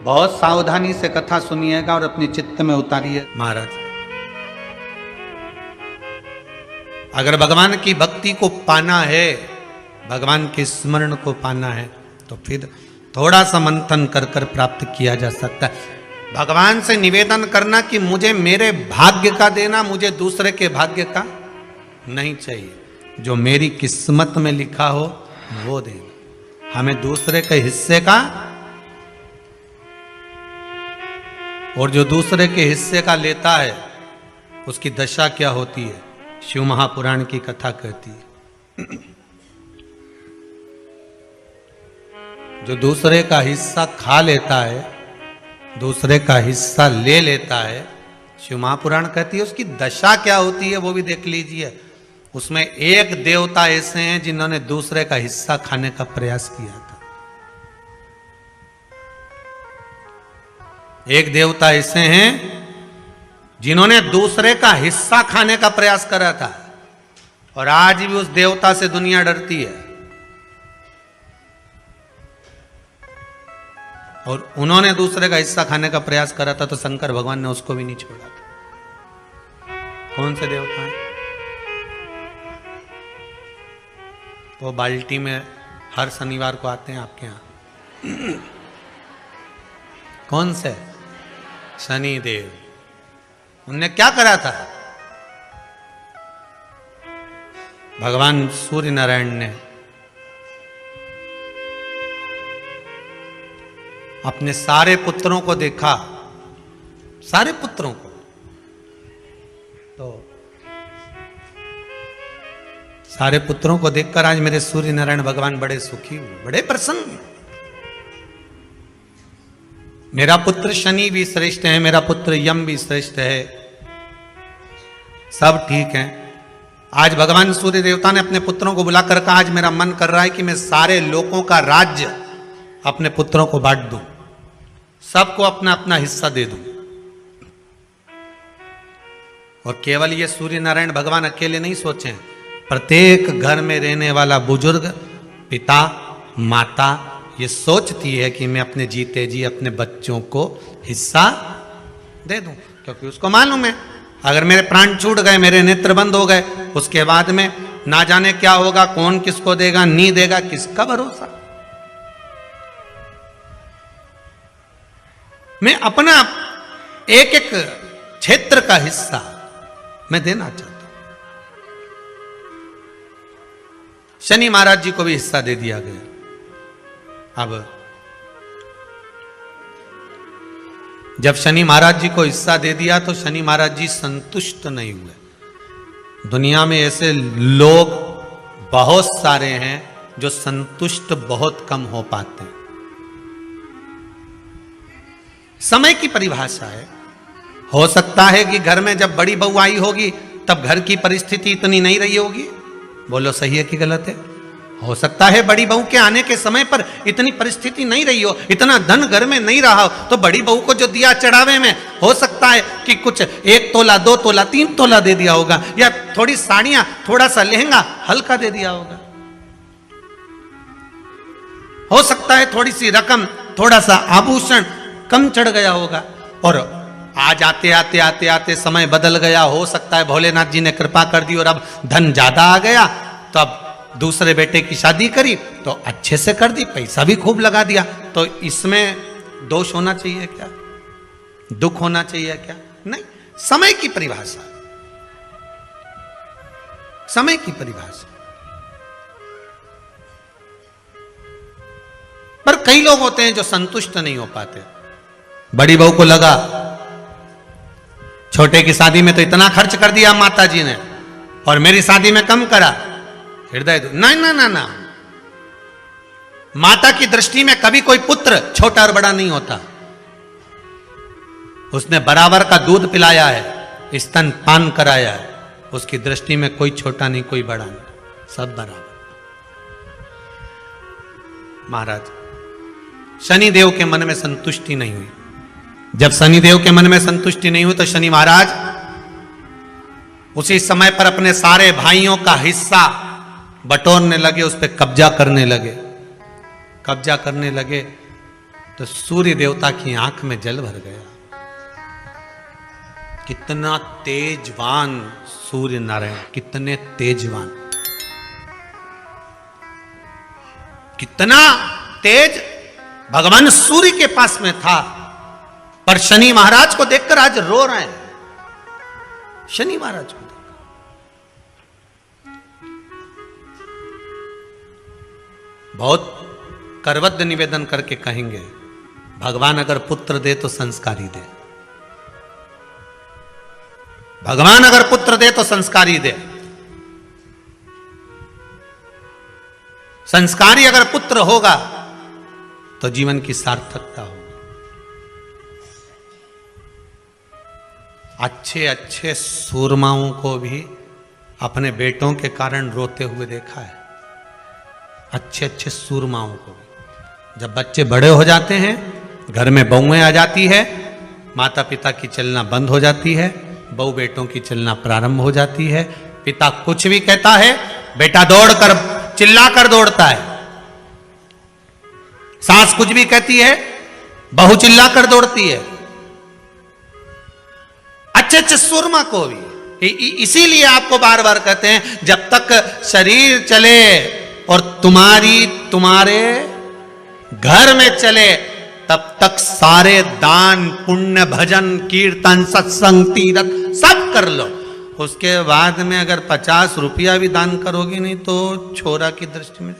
बहुत सावधानी से कथा सुनिएगा और अपने चित्त में उतारिए। महाराज, अगर भगवान की भक्ति को पाना है, भगवान के स्मरण को पाना है, तो फिर थोड़ा सा मंथन कर कर प्राप्त किया जा सकता है। भगवान से निवेदन करना कि मुझे मेरे भाग्य का देना, मुझे दूसरे के भाग्य का नहीं चाहिए। जो मेरी किस्मत में लिखा हो वो देना, हमें दूसरे के हिस्से का। और जो दूसरे के हिस्से का लेता है उसकी दशा क्या होती है, शिव महापुराण की कथा कहती है। जो दूसरे का हिस्सा खा लेता है, दूसरे का हिस्सा ले लेता है, शिव महापुराण कहती है उसकी दशा क्या होती है वो भी देख लीजिए। उसमें एक देवता ऐसे हैं जिन्होंने दूसरे का हिस्सा खाने का प्रयास किया था। एक देवता ऐसे हैं जिन्होंने दूसरे का हिस्सा खाने का प्रयास करा था, और आज भी उस देवता से दुनिया डरती है। और उन्होंने दूसरे का हिस्सा खाने का प्रयास करा था तो शंकर भगवान ने उसको भी नहीं छोड़ा था। कौन से देवता हैं? वो बाल्टी में हर शनिवार को आते हैं आपके यहां। कौन से? शनि देव। उनने क्या करा था? भगवान सूर्य नारायण ने अपने सारे पुत्रों को देखा, सारे पुत्रों को, तो सारे पुत्रों को देखकर आज मेरे सूर्य नारायण भगवान बड़े सुखी हुए, बड़े प्रसन्न। मेरा पुत्र शनि भी श्रेष्ठ है, मेरा पुत्र यम भी श्रेष्ठ है, सब ठीक है। आज भगवान सूर्य देवता ने अपने पुत्रों को बुलाकर कहा, आज मेरा मन कर रहा है कि मैं सारे लोगों का राज्य अपने पुत्रों को बांट दूं, सबको अपना अपना हिस्सा दे दूं। और केवल ये सूर्य नारायण भगवान अकेले नहीं सोचे, प्रत्येक घर में रहने वाला बुजुर्ग, पिता, माता ये सोचती है कि मैं अपने जीते जी अपने बच्चों को हिस्सा दे दूं, क्योंकि उसको मालूम है अगर मेरे प्राण छूट गए, मेरे नेत्र बंद हो गए, उसके बाद में ना जाने क्या होगा, कौन किसको देगा, नहीं देगा, किसका भरोसा। मैं अपना एक एक क्षेत्र का हिस्सा मैं देना चाहता हूं। शनि महाराज जी को भी हिस्सा दे दिया गया। अब जब शनि महाराज जी को हिस्सा दे दिया तो शनि महाराज जी संतुष्ट नहीं हुए। दुनिया में ऐसे लोग बहुत सारे हैं जो संतुष्ट बहुत कम हो पाते हैं। समय की परिभाषा है। हो सकता है कि घर में जब बड़ी बहू आई होगी तब घर की परिस्थिति इतनी नहीं रही होगी। बोलो सही है कि गलत है? हो सकता है बड़ी बहू के आने के समय पर इतनी परिस्थिति नहीं रही हो, इतना धन घर में नहीं रहा हो, तो बड़ी बहू को जो दिया चढ़ावे में हो सकता है कि कुछ 1 तोला, 2 तोला, 3 तोला दे दिया होगा, या थोड़ी साड़ियां, थोड़ा सा लहंगा हल्का दे दिया होगा। हो सकता है थोड़ी सी रकम, थोड़ा सा आभूषण कम चढ़ गया होगा। और आज आते आते आते आते समय बदल गया। हो सकता है भोलेनाथ जी ने कृपा कर दी और अब धन ज्यादा आ गया, तो अब दूसरे बेटे की शादी करी तो अच्छे से कर दी, पैसा भी खूब लगा दिया। तो इसमें दोष होना चाहिए क्या? दुख होना चाहिए क्या? नहीं। समय की परिभाषा, समय की परिभाषा। पर कई लोग होते हैं जो संतुष्ट नहीं हो पाते। बड़ी बहू को लगा छोटे की शादी में तो इतना खर्च कर दिया माता जी ने, और मेरी शादी में कम करा। हृदय नहीं, ना ना ना, माता की दृष्टि में कभी कोई पुत्र छोटा और बड़ा नहीं होता। उसने बराबर का दूध पिलाया है, स्तन पान कराया है, उसकी दृष्टि में कोई छोटा नहीं, कोई बड़ा नहीं, सब बराबर। महाराज शनिदेव के मन में संतुष्टि नहीं हुई। जब शनिदेव के मन में संतुष्टि नहीं हुई तो शनि महाराज उसी समय पर अपने सारे भाइयों का हिस्सा बटोरने लगे, उस पर कब्जा करने लगे। कब्जा करने लगे तो सूर्य देवता की आंख में जल भर गया। कितना तेजवान सूर्य नारायण, कितने तेजवान, कितना तेज भगवान सूर्य के पास में था। पर शनि महाराज को देखकर आज रो रहे हैं। शनि महाराज को देखकर बहुत करबद्ध निवेदन करके कहेंगे, भगवान अगर पुत्र दे तो संस्कारी दे। भगवान अगर पुत्र दे तो संस्कारी दे। संस्कारी अगर पुत्र होगा तो जीवन की सार्थकता होगी। अच्छे अच्छे सूरमाओं को भी अपने बेटों के कारण रोते हुए देखा है। अच्छे अच्छे सूरमाओं को भी जब बच्चे बड़े हो जाते हैं, घर में बहुएं आ जाती है, माता पिता की चलना बंद हो जाती है, बहू बेटों की चलना प्रारंभ हो जाती है। पिता कुछ भी कहता है, बेटा दौड़कर चिल्लाकर दौड़ता है। सास कुछ भी कहती है, बहू चिल्लाकर दौड़ती है। अच्छे अच्छे सुरमा को भी इसीलिए आपको बार बार कहते हैं, जब तक शरीर चले और तुम्हारे घर में चले, तब तक सारे दान पुण्य भजन कीर्तन सत्संग तीर्थ सब कर लो। उसके बाद में अगर 50 रुपया भी दान करोगे नहीं तो छोरा की दृष्टि में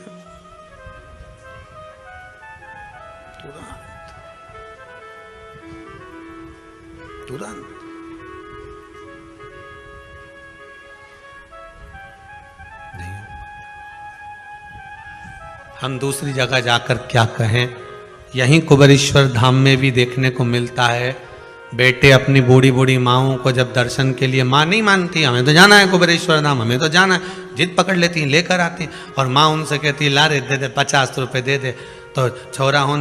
तुरंत नहीं। हम दूसरी जगह जाकर क्या कहें, यहीं कुबेरेश्वर धाम में भी देखने को मिलता है। बेटे अपनी बूढ़ी बूढ़ी माओं को जब दर्शन के लिए, माँ नहीं मानती, हमें तो जाना है कुबेरेश्वर धाम, हमें तो जाना है, जिद पकड़ लेती हैं, लेकर आती हैं। और माँ उनसे कहती है, ला रे दे दे 50 रुपये दे दे। तो छोरा हूं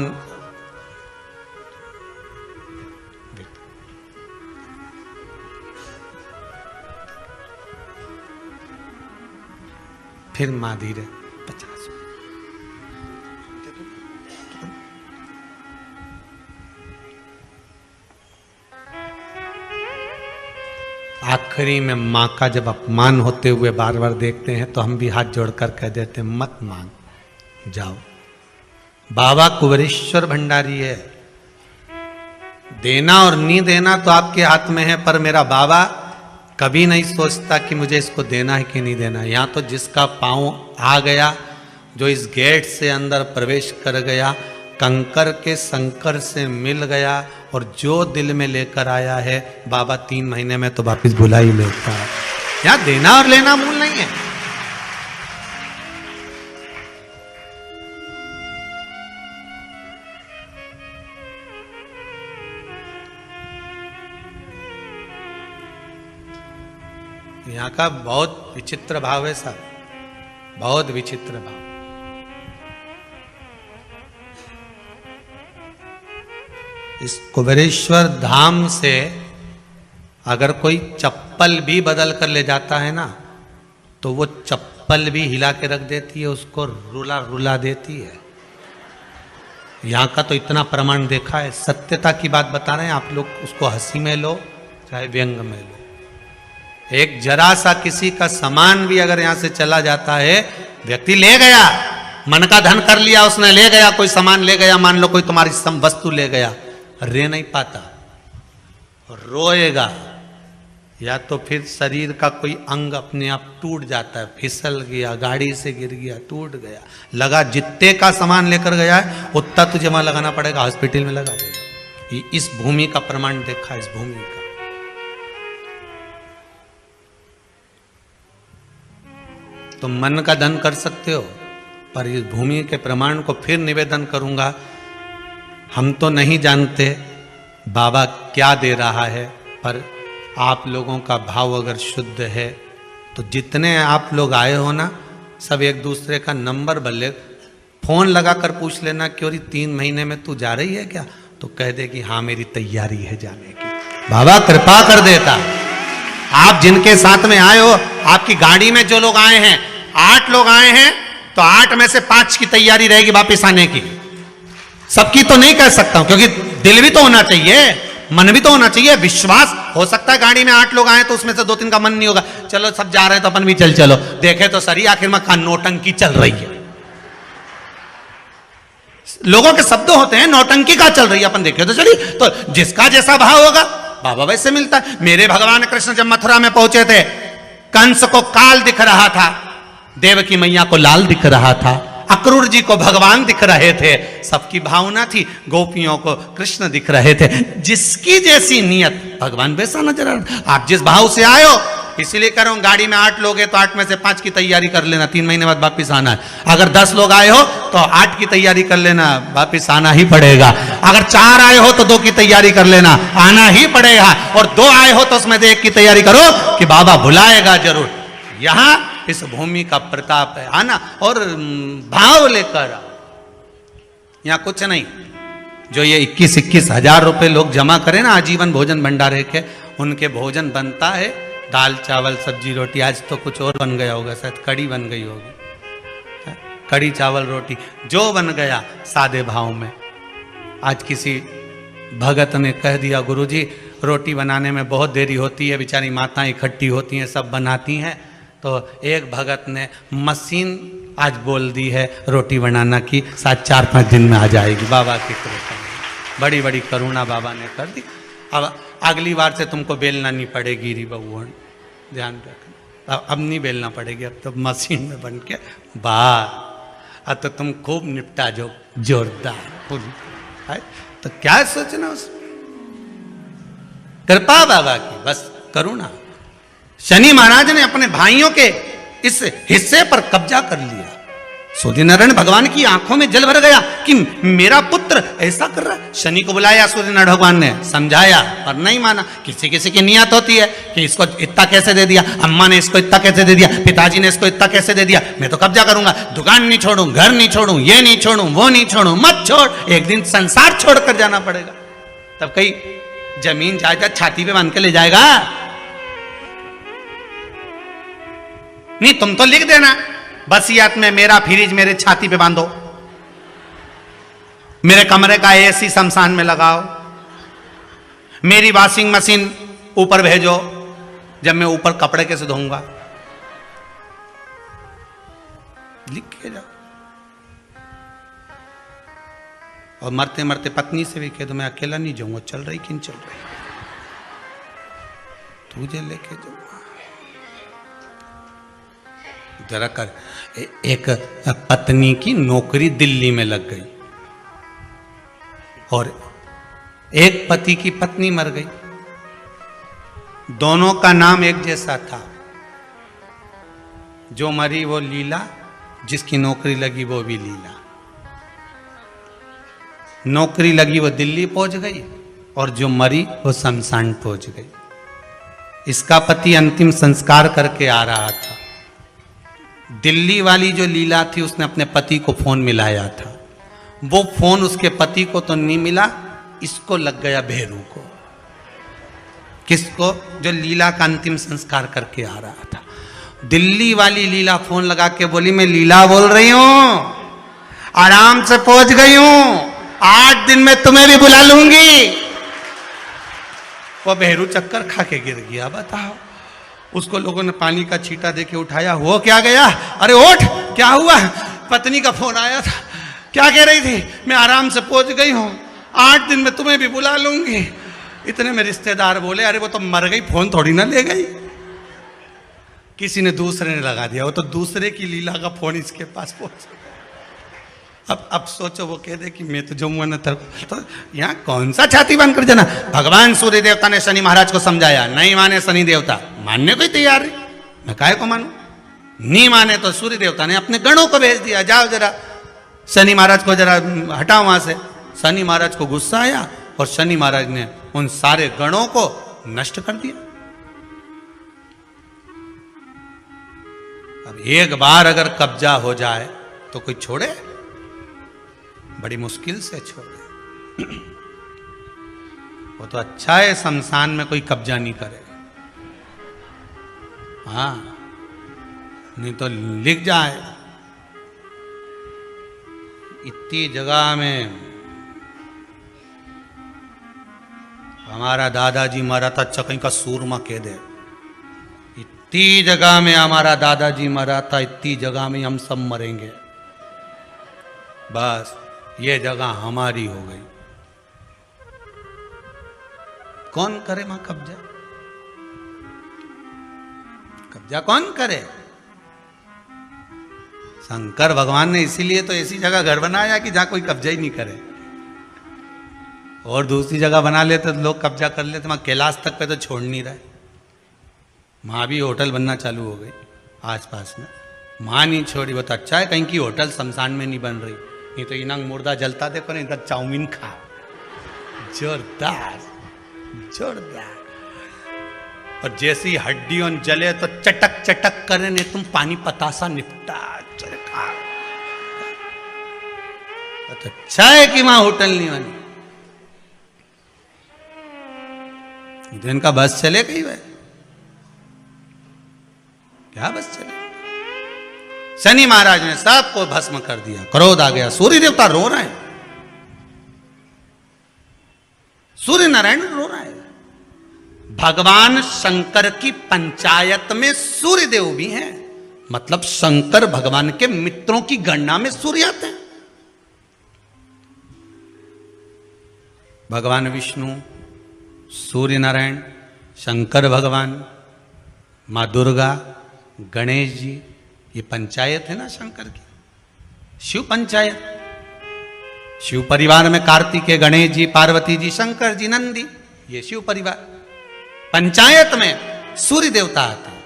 फिर माँ धीरे 50 आखिरी में माँ का जब अपमान होते हुए बार बार देखते हैं तो हम भी हाथ जोड़कर कह देते हैं, मत मांग, जाओ। बाबा कुबेरेश्वर भंडारी है। देना और नहीं देना तो आपके हाथ में है, पर मेरा बाबा कभी नहीं सोचता कि मुझे इसको देना है कि नहीं देना। यहाँ तो जिसका पांव आ गया, जो इस गेट से अंदर प्रवेश कर गया, कंकर के संकर से मिल गया, और जो दिल में लेकर आया है बाबा 3 महीने में तो वापिस बुला ही लेता है। यहाँ देना और लेना मूल नहीं है। यहाँ का बहुत विचित्र भाव है साहब, बहुत विचित्र भाव। इस कुबेरेश्वर धाम से अगर कोई चप्पल भी बदल कर ले जाता है ना, तो वो चप्पल भी हिला के रख देती है, उसको रुला रुला देती है। यहाँ का तो इतना प्रमाण देखा है, सत्यता की बात बता रहे हैं आप लोग, उसको हंसी में लो चाहे व्यंग में लो। एक जरा सा किसी का सामान भी अगर यहाँ से चला जाता है, व्यक्ति ले गया, मन का धन कर लिया उसने, ले गया, कोई सामान ले गया, मान लो कोई तुम्हारी वस्तु ले गया, रह नहीं पाता, रोएगा, या तो फिर शरीर का कोई अंग अपने आप टूट जाता है, फिसल गया, गाड़ी से गिर गया, टूट गया, लगा जितने का सामान लेकर गया है उतना तुझे वहां लगाना पड़ेगा, हॉस्पिटल में लगा देगा। इस भूमि का प्रमाण देखा, इस भूमि का। तो मन का धन कर सकते हो, पर इस भूमि के प्रमाण को फिर निवेदन करूंगा, हम तो नहीं जानते बाबा क्या दे रहा है, पर आप लोगों का भाव अगर शुद्ध है तो जितने आप लोग आए हो ना, सब एक दूसरे का नंबर बदले, फोन लगाकर पूछ लेना कि 3 महीने में तू जा रही है क्या, तो कह दे कि हाँ मेरी तैयारी है जाने की। बाबा कृपा कर देता। आप जिनके साथ में आए हो, आपकी गाड़ी में जो लोग आए हैं, 8 लोग आए हैं, तो 8 में से 5 की तैयारी रहेगी वापिस आने की। सबकी तो नहीं कह सकता हूं, क्योंकि दिल भी तो होना चाहिए, मन भी तो होना चाहिए, विश्वास। हो सकता है गाड़ी में 8 लोग आए तो उसमें से 2-3 का मन नहीं होगा, चलो सब जा रहे हैं तो अपन भी चलो। देखे तो सही आखिर में कहां नौटंकी चल रही है। लोगों के शब्द होते हैं, नौटंकी का चल रही है, अपन देखे तो चली। तो जिसका जैसा भाव होगा बाबा वैसे मिलता है। मेरे भगवान कृष्ण जब मथुरा में पहुंचे थे, कंस को काल दिख रहा था, देवकी मैया को लाल दिख रहा था, अक्रूर जी को भगवान दिख रहे थे, सबकी भावना थी, गोपियों को कृष्ण दिख रहे थे। जिसकी जैसी नियत भगवान वैसा नजर आ रहा। आप जिस भाव से आए हो, इसीलिए कह रहा हूं गाड़ी में 8 लोग हैं तो 8 में से 5 की तैयारी कर लेना, 3 महीने बाद वापिस आना है। अगर 10 लोग आए हो तो 8 की तैयारी कर लेना, वापिस आना ही पड़ेगा। अगर 4 आए हो तो 2 की तैयारी कर लेना, आना ही पड़ेगा। और 2 आए हो तो उसमें से 1 की तैयारी करो कि बाबा बुलाएगा जरूर। यहां इस भूमि का प्रताप है, आना और भाव लेकर। यहां कुछ नहीं, जो ये 21-21 हजार रुपए लोग जमा करें ना आजीवन भोजन भंडारे के, उनके भोजन बनता है दाल चावल सब्जी रोटी। आज तो कुछ और बन गया होगा, शायद कड़ी बन गई होगी, कड़ी चावल रोटी जो बन गया सादे भाव में। आज किसी भगत ने कह दिया, गुरुजी रोटी बनाने में बहुत देरी होती है, बेचारी माताएं इकट्ठी होती हैं, सब बनाती हैं। तो एक भगत ने मशीन आज बोल दी है रोटी बनाना की, शायद 4-5 दिन में आ जाएगी। बाबा की कृपा, बड़ी बड़ी करुणा बाबा ने कर दी। अब अगली बार से तुमको बेलना नहीं पड़ेगी री बबुआ, ध्यान रखना। अब नहीं बेलना पड़ेगी, अब तो मशीन में बन के बाहर। अब तो तुम खूब निपटा जो जोरदार। तो क्या सोचना उसमें, कृपा बाबा की, बस करुणा। शनि महाराज ने अपने भाइयों के इस हिस्से पर कब्जा कर लिया। सूर्यनारायण भगवान की आंखों में जल भर गया कि मेरा पुत्र ऐसा कर रहा है। शनि को बुलाया सूर्यनारायण भगवान ने, समझाया पर नहीं माना। किसी किसी की नियत होती है कि इसको इतना कैसे दे दिया, अम्मा ने इसको इतना कैसे दे दिया, पिताजी ने इसको इतना कैसे दे दिया, मैं तो कब्जा करूंगा, दुकान नहीं छोड़ू, घर नहीं छोड़ू, ये नहीं छोड़ू, वो नहीं छोड़ू। मत छोड़, एक दिन संसार छोड़कर जाना पड़ेगा। तब कई जमीन जायदाद छाती पे बांध के ले जाएगा। नहीं, तुम तो लिख देना वसीयत में, मेरा फ्रिज मेरे छाती पे बांधो, मेरे कमरे का एसी शमशान में लगाओ, मेरी वॉशिंग मशीन ऊपर भेजो, जब मैं ऊपर कपड़े कैसे धोऊंगा, लिख के जाओ। और मरते मरते पत्नी से भी कह दो, मैं अकेला नहीं जाऊंगा, चल रही कि नहीं चल रही, तुझे लेके जाऊंगा। जरा कर। एक पत्नी की नौकरी दिल्ली में लग गई और एक पति की पत्नी मर गई। दोनों का नाम एक जैसा था। जो मरी वो लीला, जिसकी नौकरी लगी वो भी लीला। नौकरी लगी वो दिल्ली पहुंच गई और जो मरी वो शमशान पहुंच गई। इसका पति अंतिम संस्कार करके आ रहा था। दिल्ली वाली जो लीला थी, उसने अपने पति को फोन मिलाया था। वो फोन उसके पति को तो नहीं मिला, इसको लग गया भेरू को। किसको? जो लीला का अंतिम संस्कार करके आ रहा था। दिल्ली वाली लीला फोन लगा के बोली, मैं लीला बोल रही हूं, आराम से पहुंच गई हूं, 8 दिन में तुम्हें भी बुला लूंगी। वो भेरू चक्कर खा के गिर गया। बताओ, उसको लोगों ने पानी का छींटा देके उठाया। वो क्या गया, अरे उठ, क्या हुआ? पत्नी का फोन आया था। क्या कह रही थी? मैं आराम से पहुंच गई हूं, 8 दिन में तुम्हें भी बुला लूंगी। इतने में रिश्तेदार बोले, अरे वो तो मर गई, फोन थोड़ी ना ले गई, किसी ने दूसरे ने लगा दिया। वो तो दूसरे की लीला का फोन इसके पास पहुंच। अब सोचो, वो कह दे कि मैं तो जाऊंगा ना, तो यहाँ कौन सा छाती बांध कर जाना। भगवान सूर्य देवता ने शनि महाराज को समझाया, नहीं माने शनि देवता, मानने को ही तैयार है, मैं काहे को मानूं। नहीं माने तो सूर्य देवता ने अपने गणों को भेज दिया, जाओ जरा शनि महाराज को जरा हटाओ वहां से। शनि महाराज को गुस्सा आया और शनि महाराज ने उन सारे गणों को नष्ट कर दिया। अब एक बार अगर कब्जा हो जाए तो कोई छोड़े? बड़ी मुश्किल से छोड़े। वो तो अच्छा है शमशान में कोई कब्जा नहीं करेगा। हाँ, नहीं तो लिख जाए, इतनी जगह में हमारा दादाजी मरा था, अच्छा कहीं का सूरमा कह दे। इतनी जगह में हमारा दादाजी मरा था, इतनी जगह में हम सब मरेंगे, बस ये जगह हमारी हो गई। कौन करे मां कब्जा? कब्जा कौन करे? शंकर भगवान ने इसीलिए तो ऐसी जगह घर बनाया कि जहां कोई कब्जा ही नहीं करे। और दूसरी जगह बना लेते तो लोग कब्जा कर लेते। वहां कैलाश तक पे तो छोड़ नहीं रहे। वहां भी होटल बनना चालू हो गई आसपास में। मां नहीं छोड़ी, वो तो अच्छा है कहीं की होटल शमशान में नहीं बन रही। नहीं तो इनंग मुर्दा जलता देखो ना, इनका चाउमीन खा, जोरदार जोरदार। और जैसी हड्डियों जले तो चटक चटक करे, नहीं तुम पानी पतासा निपटा। तो अच्छा है कि वहां होटल नहीं बनी। तो इनका बस चले कहीं भाई, क्या बस चले? शनि महाराज ने सबको भस्म कर दिया, क्रोध आ गया। सूर्य देवता रो रहे हैं, सूर्य नारायण रो रहे हैं। भगवान शंकर की पंचायत में सूर्य देव भी हैं, मतलब शंकर भगवान के मित्रों की गणना में सूर्य आते हैं। भगवान विष्णु, सूर्य नारायण, शंकर भगवान, मां दुर्गा, गणेश जी, ये पंचायत है ना शंकर की, शिव पंचायत। शिव परिवार में कार्तिकेय, गणेश जी, पार्वती जी, शंकर जी, नंदी, ये शिव परिवार। पंचायत में सूर्य देवता आते हैं।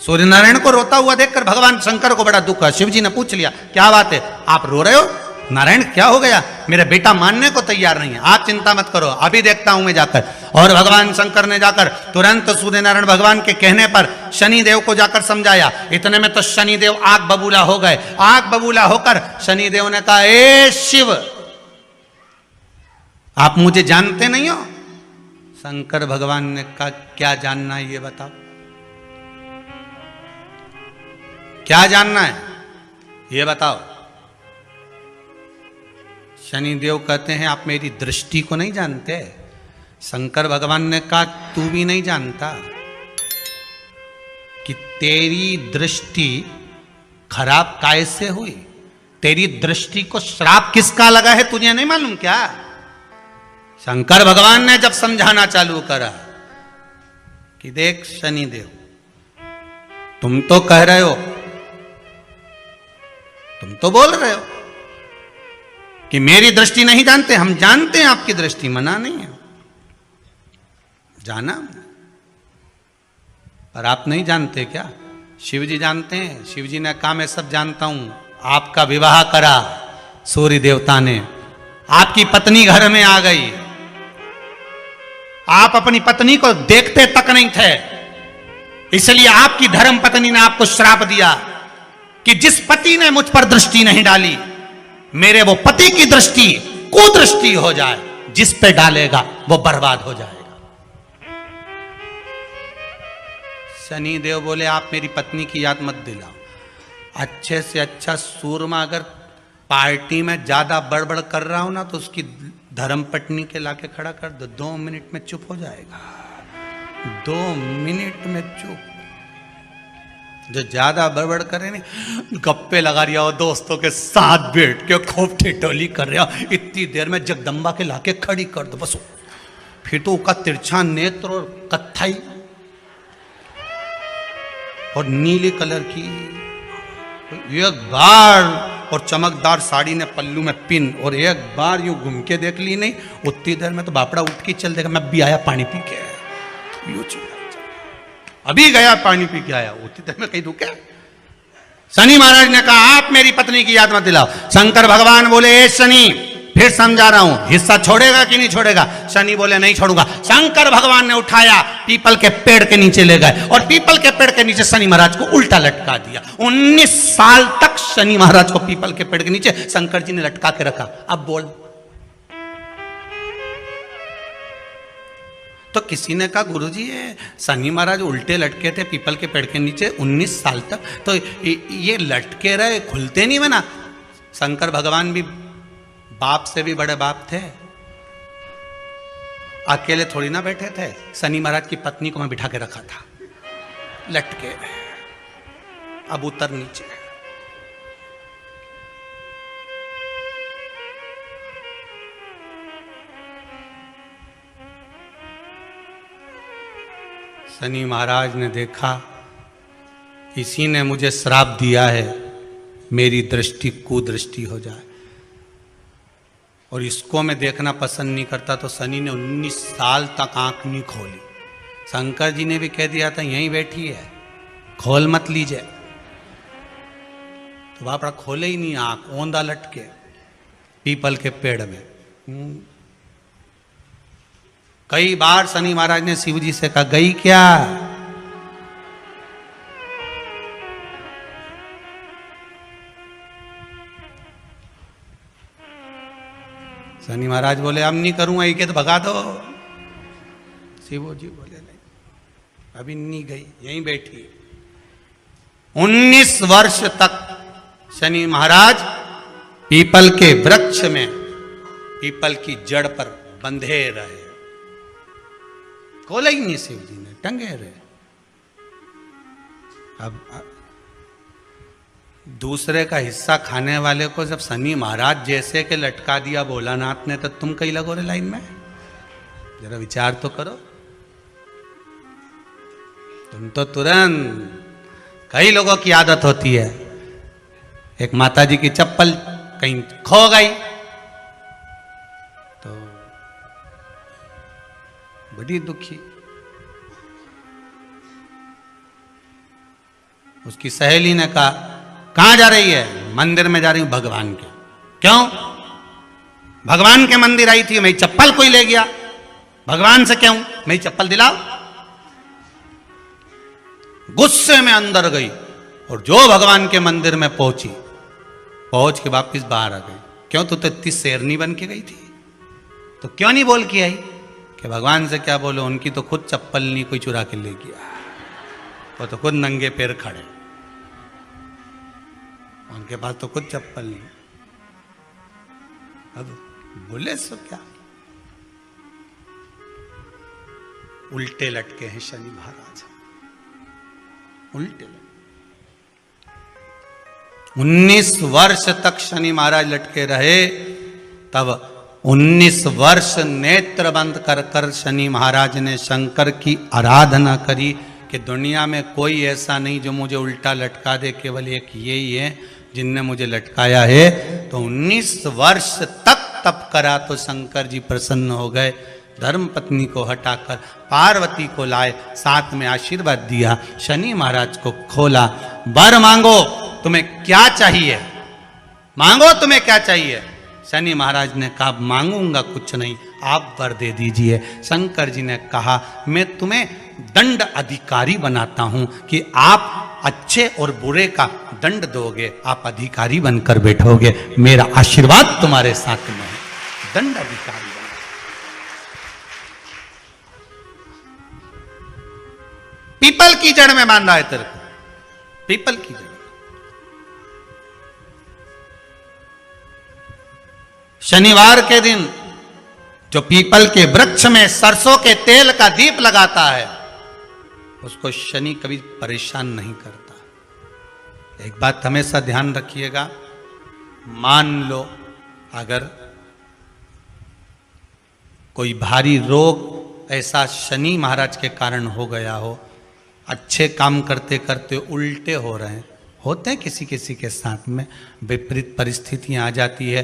सूर्य नारायण को रोता हुआ देखकर भगवान शंकर को बड़ा दुख है। शिव जी ने पूछ लिया, क्या बात है, आप रो रहे हो? नारायण क्या हो गया? मेरा बेटा मानने को तैयार नहीं है। आप चिंता मत करो, अभी देखता हूं मैं जाकर। और भगवान शंकर ने जाकर तुरंत सूर्य नारायण भगवान के कहने पर शनि देव को जाकर समझाया। इतने में तो शनि देव आग बबूला हो गए। आग बबूला होकर शनि देव ने कहा, ए शिव, आप मुझे जानते नहीं हो? शंकर भगवान ने कहा, क्या जानना है ये बताओ, क्या जानना है ये बताओ। शनि देव कहते हैं, आप मेरी दृष्टि को नहीं जानते। शंकर भगवान ने कहा, तू भी नहीं जानता कि तेरी दृष्टि खराब कैसे हुई? तेरी दृष्टि को श्राप किसका लगा है तुझे नहीं मालूम क्या? शंकर भगवान ने जब समझाना चालू करा कि देख शनि देव, तुम तो कह रहे हो, तुम तो बोल रहे हो कि मेरी दृष्टि नहीं जानते। हम जानते हैं आपकी दृष्टि, मना नहीं है, जाना, पर आप नहीं जानते क्या? शिव जी जानते हैं। शिव जी ने कहा, मैं सब जानता हूं। आपका विवाह करा सूर्य देवता ने, आपकी पत्नी घर में आ गई, आप अपनी पत्नी को देखते तक नहीं थे, इसलिए आपकी धर्म पत्नी ने आपको श्राप दिया कि जिस पति ने मुझ पर दृष्टि नहीं डाली, मेरे वो पति की दृष्टि कुदृष्टि हो जाए, जिस पे डालेगा वो बर्बाद हो जाएगा। शनि देव बोले, आप मेरी पत्नी की याद मत दिलाओ। अच्छे से अच्छा सूरमा अगर पार्टी में ज्यादा बड़बड़ कर रहा हो ना, तो उसकी धर्म पत्नी के लाके खड़ा कर दो, 2 मिनट में चुप हो जाएगा। 2 मिनट में चुप। जो ज्यादा बड़बड़ करे नहीं, गप्पे लगा रहा हो, दोस्तों के साथ बैठ के खूब ठिठोली कर रहा हो, इतनी देर में जगदम्बा के लाके खड़ी कर दो बस। फिर तो उसका तिरछा नेत्र और कत्थई और नीले कलर की एक बार, और चमकदार साड़ी ने पल्लू में पिन, और एक बार यूं घूम के देख ली नहीं, उतनी देर में तो बापड़ा उठ के चल देगा, मैं भी आया पानी पी के, अभी गया पानी पी के आया, उतनी देर में कहीं रुके। शनि महाराज ने कहा, आप मेरी पत्नी की याद मत दिलाओ। शंकर भगवान बोले, ए शनि, फिर समझा रहा हूं, हिस्सा छोड़ेगा कि नहीं छोड़ेगा? शनि बोले, नहीं छोड़ूंगा। शंकर भगवान ने उठाया, पीपल के पेड़ के नीचे ले गए, और पीपल के पेड़ के नीचे शनि महाराज को उल्टा लटका दिया। 19 साल तक शनि महाराज को पीपल के पेड़ के नीचे शंकर जी ने लटका के रखा। अब बोल, तो किसी ने कहा, गुरुजी ये शनि महाराज उल्टे लटके थे पीपल के पेड़ के नीचे 19 साल तक, तो ये लटके रहे, खुलते नहीं बना? शंकर भगवान भी बाप से भी बड़े बाप थे, अकेले थोड़ी ना बैठे थे, शनि महाराज की पत्नी को मैं बिठा के रखा था लटके। अब उतर नीचे। शनि महाराज ने देखा इसी ने मुझे श्राप दिया है, मेरी दृष्टि कुदृष्टि हो जाए, और इसको मैं देखना पसंद नहीं करता। तो शनि ने 19 साल तक आंख नहीं खोली। शंकर जी ने भी कह दिया था यहीं बैठी है, खोल मत लीजिए, तो बापड़ा खोले ही नहीं आंख, औंधा लटके पीपल के पेड़ में। कई बार शनि महाराज ने शिव जी से कहा गई क्या? शनि महाराज बोले अब नहीं करूंगा, ये तो भगा दो। शिव जी बोले नहीं, अभी नहीं गई, यहीं बैठी। 19 वर्ष तक शनि महाराज पीपल के वृक्ष में, पीपल की जड़ पर बंधे रहे, खोला ही नहीं शिव जी ने, टंगे रहे। अब दूसरे का हिस्सा खाने वाले को जब शनि महाराज जैसे के लटका दिया भोलानाथ ने, तो तुम कहीं लगो रे लाइन में? जरा विचार तो करो। तुम तो तुरंत, कई लोगों की आदत होती है, एक माता जी की चप्पल कहीं खो गई तो बड़ी दुखी। उसकी सहेली ने कहा कहां जा रही है? मंदिर में जा रही हूं भगवान के। क्यों? भगवान के मंदिर आई थी, मेरी चप्पल कोई ले गया। भगवान से क्यों? मेरी चप्पल दिलाओ। गुस्से में अंदर गई और जो भगवान के मंदिर में पहुंची, पहुंच के वापिस बाहर आ गई। क्यों? तू तो इतनी शेरनी बन के गई थी, तो क्यों नहीं बोल के आई? कि भगवान से क्या बोलो, उनकी तो खुद चप्पल नहीं कोई चुरा के ले गया, वो तो खुद नंगे पैर खड़े, उनके पास तो खुद चप्पल नहीं। अब बोले सो क्या? उल्टे लटके हैं शनि महाराज, उल्टे। 19 वर्ष तक शनि महाराज लटके रहे। तब 19 वर्ष नेत्र बंद कर कर शनि महाराज ने शंकर की आराधना करी कि दुनिया में कोई ऐसा नहीं जो मुझे उल्टा लटका दे, केवल एक यही है जिनने मुझे लटकाया है। तो 19 वर्ष तक तप करा तो शंकर जी प्रसन्न हो गए। धर्म पत्नी को हटाकर पार्वती को लाए, साथ में आशीर्वाद दिया, शनि महाराज को खोला। वर मांगो, तुम्हें क्या चाहिए? मांगो तुम्हें क्या चाहिए? शनि महाराज ने कहा मांगूंगा कुछ नहीं, आप वर दे दीजिए। शंकर जी ने कहा मैं तुम्हें दंड अधिकारी बनाता हूं कि आप अच्छे और बुरे का दंड दोगे, आप अधिकारी बनकर बैठोगे, मेरा आशीर्वाद तुम्हारे साथ में है। दंड अधिकारी बना। पीपल की जड़ में बांधा है तेरे को, पीपल की जड़। शनिवार के दिन जो पीपल के वृक्ष में सरसों के तेल का दीप लगाता है, उसको शनि कभी परेशान नहीं करता। एक बात हमेशा ध्यान रखिएगा, मान लो अगर कोई भारी रोग ऐसा शनि महाराज के कारण हो गया हो, अच्छे काम करते करते उल्टे हो रहे हैं, होते हैं किसी किसी के साथ में, विपरीत परिस्थितियां आ जाती है।